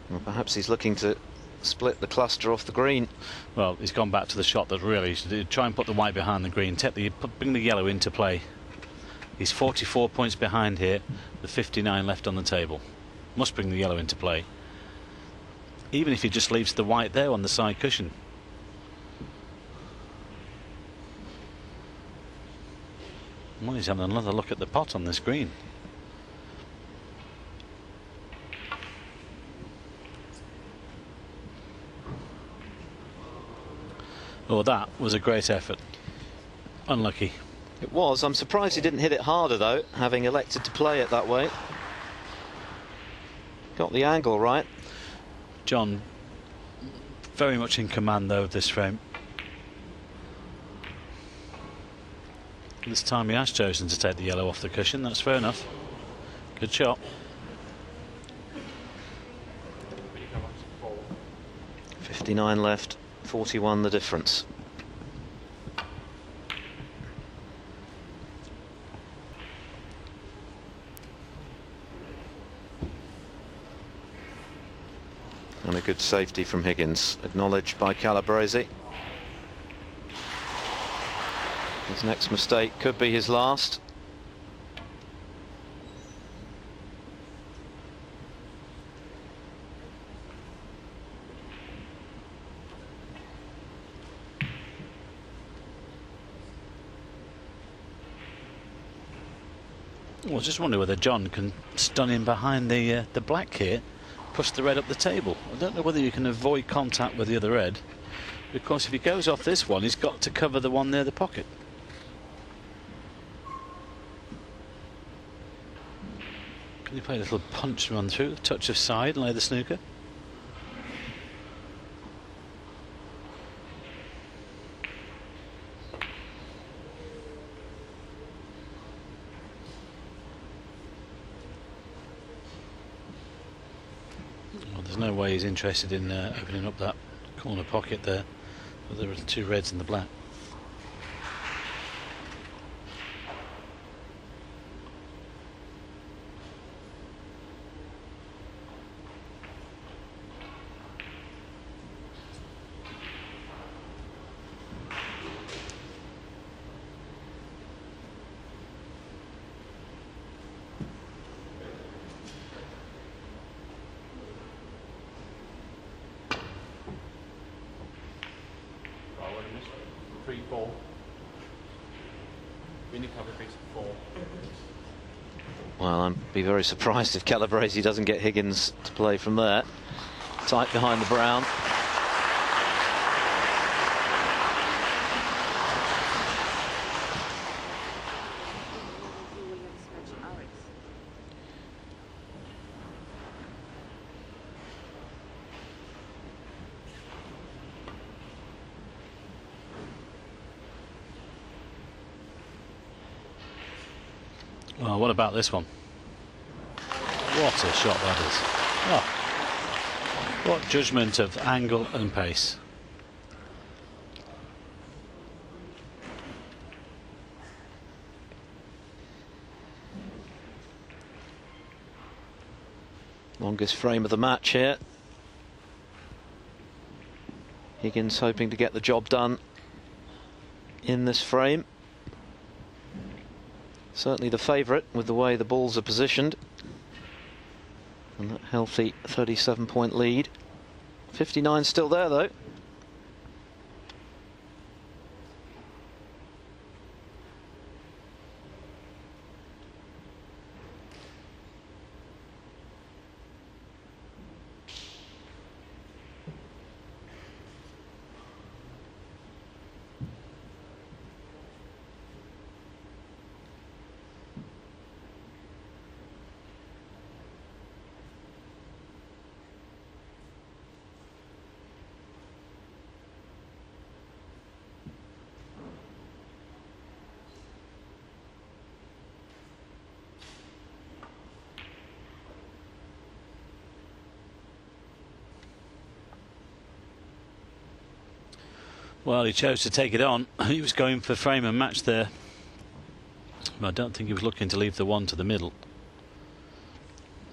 Well, perhaps he's looking to split the cluster off the green. Well, he's gone back to the shot that really should try and put the white behind the green, bring the yellow into play. He's 44 points behind here, with 59 left on the table. Must bring the yellow into play. Even if he just leaves the white there on the side cushion. Well, he's having another look at the pot on this green. Oh, that was a great effort. Unlucky. It was. I'm surprised he didn't hit it harder, though, having elected to play it that way. Got the angle right. John, very much in command, though, of this frame. This time he has chosen to take the yellow off the cushion. That's fair enough. Good shot. .59 left, 41 the difference. And a good safety from Higgins, acknowledged by Calabrese. His next mistake could be his last. Well, I just wonder whether John can stun him behind the black here, push the red up the table. I don't know whether you can avoid contact with the other red, because if he goes off this one, he's got to cover the one near the pocket. Can you play a little punch run through, touch of side, lay the snooker? Well, there's no way he's interested in opening up that corner pocket there. But there are two reds and the black. Vinnie Calabrese 4. Well, I'd be very surprised if Calabrese doesn't get Higgins to play from there. Tight behind the brown. Well, what about this one? What a shot that is. Oh, what judgment of angle and pace. Longest frame of the match here. Higgins hoping to get the job done in this frame. Certainly the favourite with the way the balls are positioned. And that healthy 37-point lead. 59 still there, though. Well, he chose to take it on. He was going for frame and match there. But I don't think he was looking to leave the one to the middle.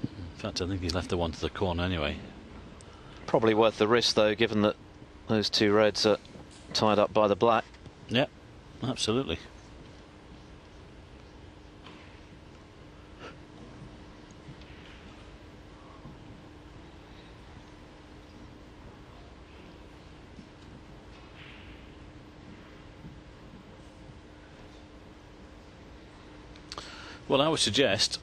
In fact, I think he's left the one to the corner anyway. Probably worth the risk, though, given that those two reds are tied up by the black. Yeah, absolutely. Well, I would suggest,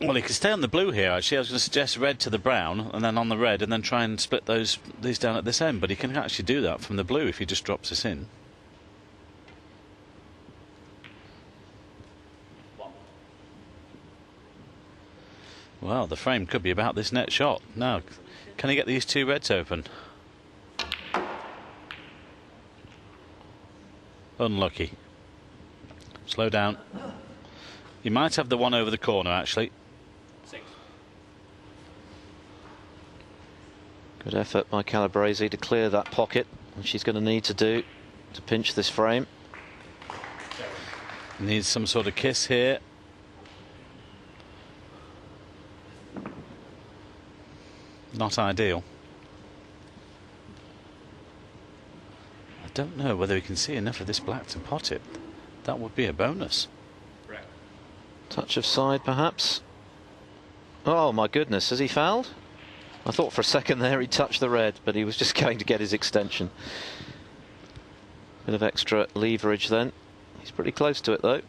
well, he could stay on the blue here, actually. I was going to suggest red to the brown, and then on the red, and then try and split these down at this end. But he can actually do that from the blue if he just drops this in. Well, the frame could be about this net shot. Now, can he get these two reds open? Unlucky. Slow down. You might have the one over the corner, actually. 6. Good effort by Calabrese to clear that pocket, which she's going to need to do to pinch this frame. Needs some sort of kiss here. Not ideal. I don't know whether he can see enough of this black to pot it. That would be a bonus. Touch of side, perhaps. Oh, my goodness, has he fouled? I thought for a second there he touched the red, but he was just going to get his extension. Bit of extra leverage then. He's pretty close to it, though.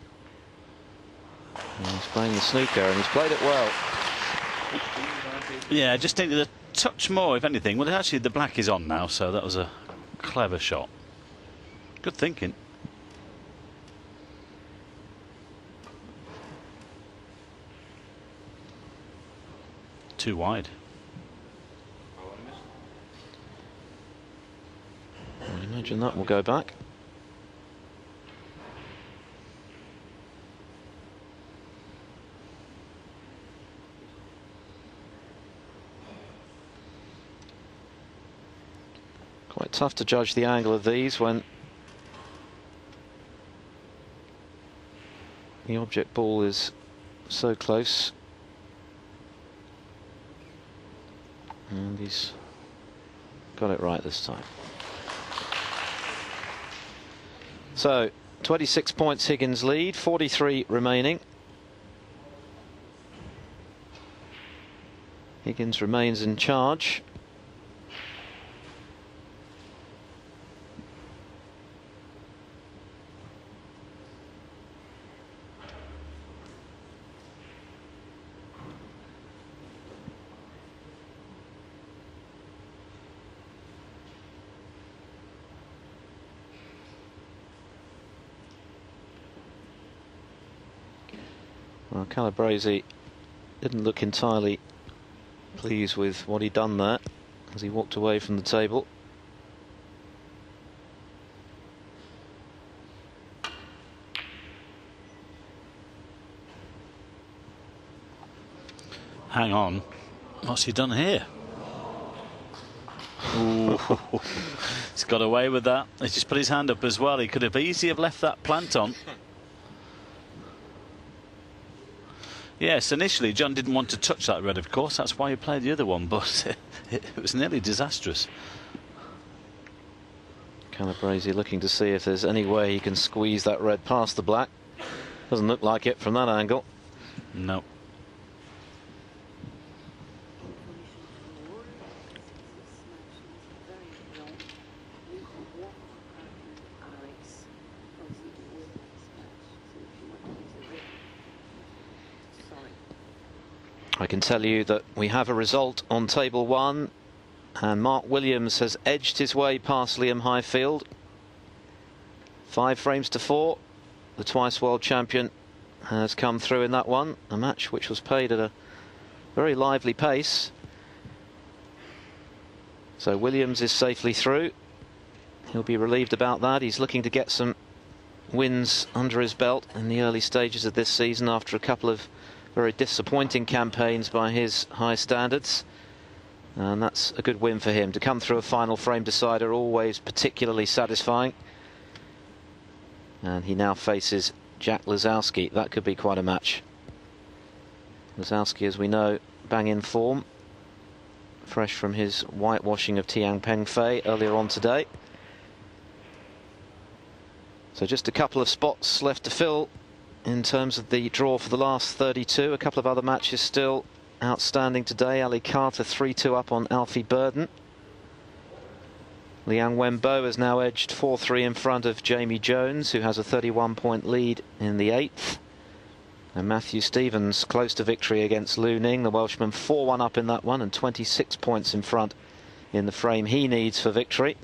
And he's playing the snooker, and he's played it well. Yeah, just needed a touch more, if anything. Well, actually, the black is on now, so that was a clever shot. Good thinking. Too wide. I imagine that will go back. Quite tough to judge the angle of these when the object ball is so close. And he's got it right this time. So 26 points Higgins lead, 43 remaining. Higgins remains in charge. Well, Calabrese didn't look entirely pleased with what he'd done there as he walked away from the table. Hang on. What's he done here? Ooh. He's got away with that. He's just put his hand up as well. He could have easily have left that plant on. Yes, initially John didn't want to touch that red, of course. That's why he played the other one, but it was nearly disastrous. Calabrese looking to see if there's any way he can squeeze that red past the black. Doesn't look like it from that angle. No. I can tell you that we have a result on table 1, and Mark Williams has edged his way past Liam Highfield. 5 frames to 4. The twice world champion has come through in that one, a match which was played at a very lively pace. So Williams is safely through. He'll be relieved about that. He's looking to get some wins under his belt in the early stages of this season after a couple of very disappointing campaigns by his high standards, and that's a good win for him. To come through a final frame decider, always particularly satisfying. And he now faces Jack Lazowski. That could be quite a match. Lazowski, as we know, bang in form, fresh from his whitewashing of Tian Pengfei earlier on today. So just a couple of spots left to fill in terms of the draw for the last 32. A couple of other matches still outstanding today. Ali Carter 3-2 up on Alfie Burden. Liang Wenbo has now edged 4-3 in front of Jamie Jones, who has a 31-point lead in the 8th. And Matthew Stevens close to victory against Lu Ning, the Welshman 4-1 up in that one and 26 points in front in the frame he needs for victory.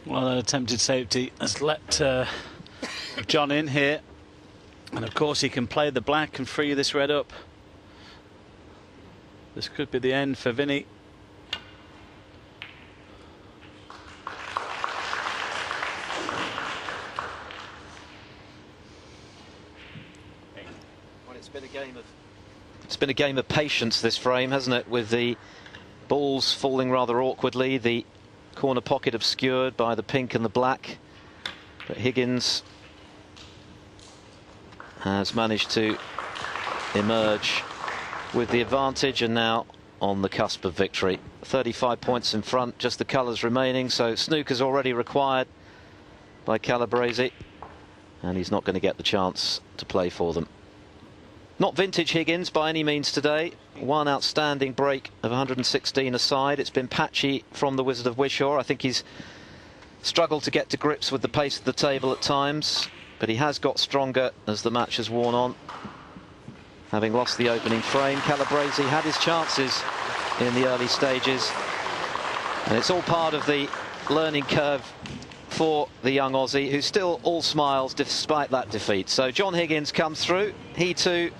Well, an attempted safety has let John in here. And of course he can play the black and free this red up. This could be the end for Vinnie. Well, it's been a game of patience, this frame, hasn't it, with the balls falling rather awkwardly, the corner pocket obscured by the pink and the black. But Higgins has managed to emerge with the advantage and now on the cusp of victory. 35 points in front, just the colours remaining, so snooker's already required by Calabrese, and he's not going to get the chance to play for them. Not vintage Higgins by any means today. One outstanding break of 116 aside. It's been patchy from the Wizard of Wishaw. I think he's struggled to get to grips with the pace of the table at times, but he has got stronger as the match has worn on. Having lost the opening frame, Calabrese had his chances in the early stages, and it's all part of the learning curve for the young Aussie, who's still all smiles despite that defeat. So John Higgins comes through. He too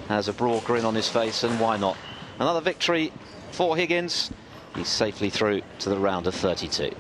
has a broad grin on his face, and why not? Another victory for Higgins. He's safely through to the round of 32.